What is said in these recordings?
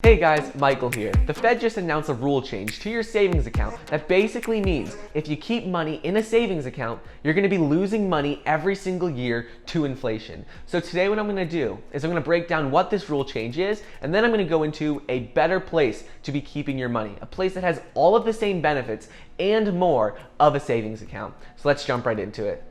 Hey guys, Michael here. The Fed just announced a rule change to your savings account that basically means if you keep money in a savings account, you're going to be losing money every single year to inflation. So today what I'm going to do is I'm going to break down what this rule change is, and then I'm going to go into a better place to be keeping your money, a place that has all of the same benefits and more of a savings account. So let's jump right into it.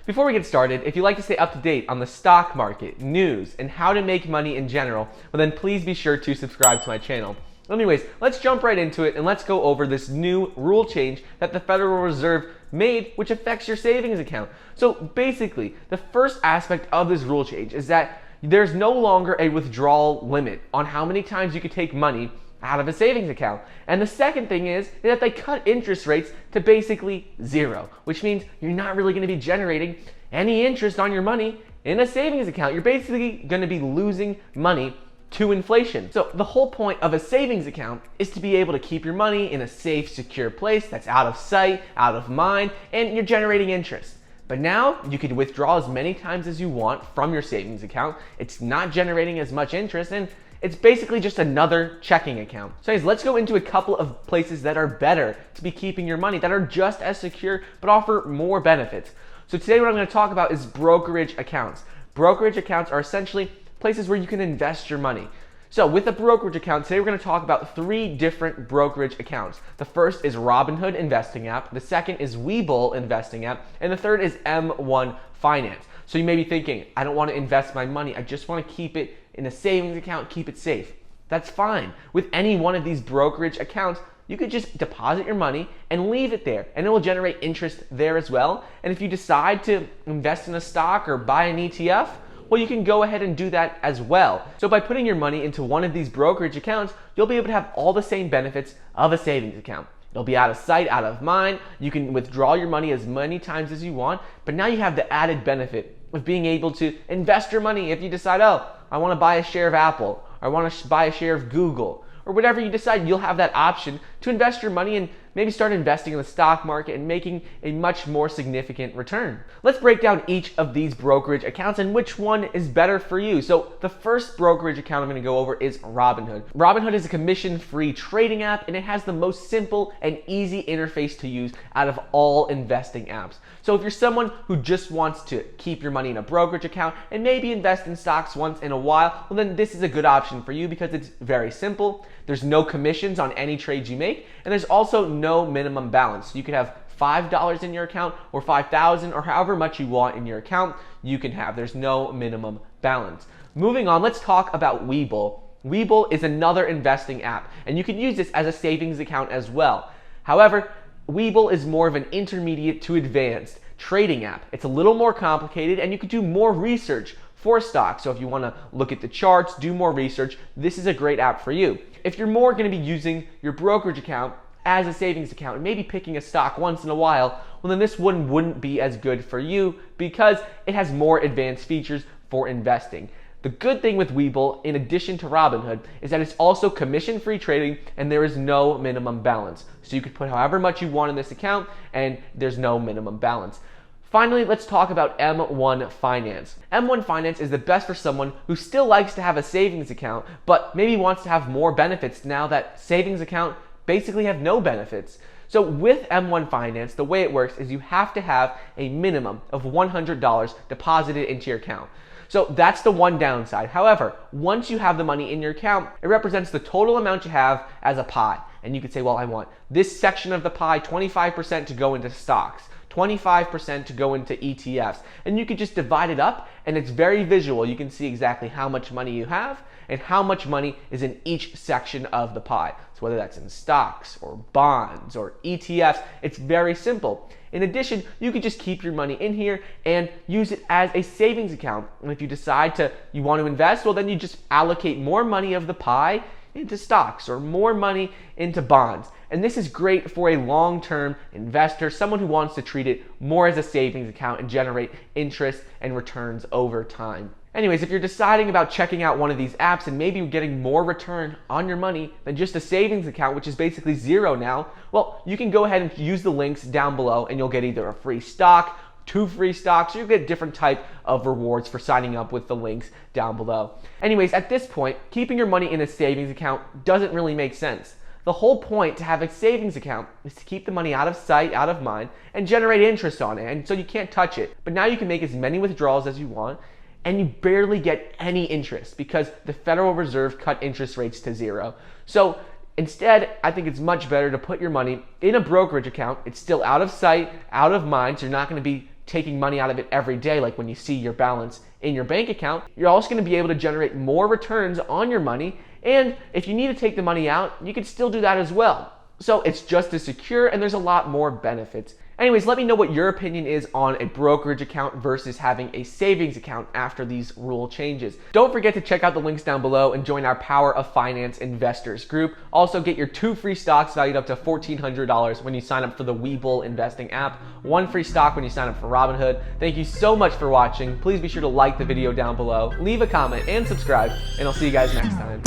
Before we get started, if you'd like to stay up to date on the stock market, news, and how to make money in general, well then please be sure to subscribe to my channel. Anyways, let's jump right into it and let's go over this new rule change that the Federal Reserve made, which affects your savings account. So basically, the first aspect of this rule change is that there's no longer a withdrawal limit on how many times you could take money out of a savings account. And the second thing is that they cut interest rates to basically zero, which means you're not really going to be generating any interest on your money in a savings account. You're basically going to be losing money to inflation. So the whole point of a savings account is to be able to keep your money in a safe, secure place that's out of sight, out of mind, and you're generating interest. But now you can withdraw as many times as you want from your savings account. It's not generating as much interest, and it's basically just another checking account. So guys, let's go into a couple of places that are better to be keeping your money, that are just as secure but offer more benefits. So today what I'm going to talk about is brokerage accounts. Brokerage accounts are essentially places where you can invest your money. So with a brokerage account, today we're going to talk about 3 different brokerage accounts. The first is Robinhood Investing app, the second is Webull Investing app, and the third is M1 Finance. So you may be thinking, I don't want to invest my money, I just want to keep it in a savings account, keep it safe. That's fine. With any one of these brokerage accounts, you could just deposit your money and leave it there, and it will generate interest there as well. And if you decide to invest in a stock or buy an ETF, well, you can go ahead and do that as well. So by putting your money into one of these brokerage accounts, you'll be able to have all the same benefits of a savings account. It'll be out of sight, out of mind. You can withdraw your money as many times as you want, but now you have the added benefit of being able to invest your money if you decide, oh, I want to buy a share of Apple, or I want to buy a share of Google, or whatever you decide, you'll have that option to invest your money and maybe start investing in the stock market and making a much more significant return. Let's break down each of these brokerage accounts and which one is better for you. So the first brokerage account I'm going to go over is Robinhood. Robinhood is a commission-free trading app, and it has the most simple and easy interface to use out of all investing apps. So if you're someone who just wants to keep your money in a brokerage account and maybe invest in stocks once in a while, well then this is a good option for you because it's very simple. There's no commissions on any trades you make, and there's also no minimum balance. You could have $5 in your account or $5,000 or however much you want in your account you can have. There's no minimum balance. Moving on, let's talk about Webull. Webull is another investing app, and you can use this as a savings account as well. However, Webull is more of an intermediate to advanced trading app. It's a little more complicated, and you can do more research for stocks. So if you want to look at the charts, do more research, this is a great app for you. If you're more going to be using your brokerage account as a savings account and maybe picking a stock once in a while, well then this one wouldn't be as good for you because it has more advanced features for investing. The good thing with Webull, in addition to Robinhood, is that it's also commission-free trading and there is no minimum balance. So you could put however much you want in this account and there's no minimum balance. Finally, let's talk about M1 Finance. M1 Finance is the best for someone who still likes to have a savings account, but maybe wants to have more benefits now that savings account basically have no benefits. So with M1 Finance, the way it works is you have to have a minimum of $100 deposited into your account. So that's the one downside. However, once you have the money in your account, it represents the total amount you have as a pie. And you could say, well, I want this section of the pie, 25% to go into stocks, 25% to go into ETFs. And you could just divide it up, and it's very visual. You can see exactly how much money you have and how much money is in each section of the pie. So whether that's in stocks or bonds or ETFs, it's very simple. In addition, you could just keep your money in here and use it as a savings account. And if you decide you want to invest, well then you just allocate more money of the pie into stocks or more money into bonds. And this is great for a long-term investor, someone who wants to treat it more as a savings account and generate interest and returns over time. Anyways, if you're deciding about checking out one of these apps and maybe you're getting more return on your money than just a savings account, which is basically zero now, well, you can go ahead and use the links down below and you'll get either a free stock, 2 free stocks. You get different type of rewards for signing up with the links down below. Anyways, at this point, keeping your money in a savings account doesn't really make sense. The whole point to have a savings account is to keep the money out of sight, out of mind, and generate interest on it, and so you can't touch it. But now you can make as many withdrawals as you want, and you barely get any interest because the Federal Reserve cut interest rates to 0. So instead, I think it's much better to put your money in a brokerage account. It's still out of sight, out of mind, so you're not going to be taking money out of it every day like when you see your balance in your bank account. You're also going to be able to generate more returns on your money, and if you need to take the money out, you can still do that as well. So it's just as secure, and there's a lot more benefits. Anyways, let me know what your opinion is on a brokerage account versus having a savings account after these rule changes. Don't forget to check out the links down below and join our Power of Finance Investors group. Also, get your 2 free stocks valued up to $1,400 when you sign up for the Webull Investing app, 1 free stock when you sign up for Robinhood. Thank you so much for watching. Please be sure to like the video down below, leave a comment, and subscribe, and I'll see you guys next time.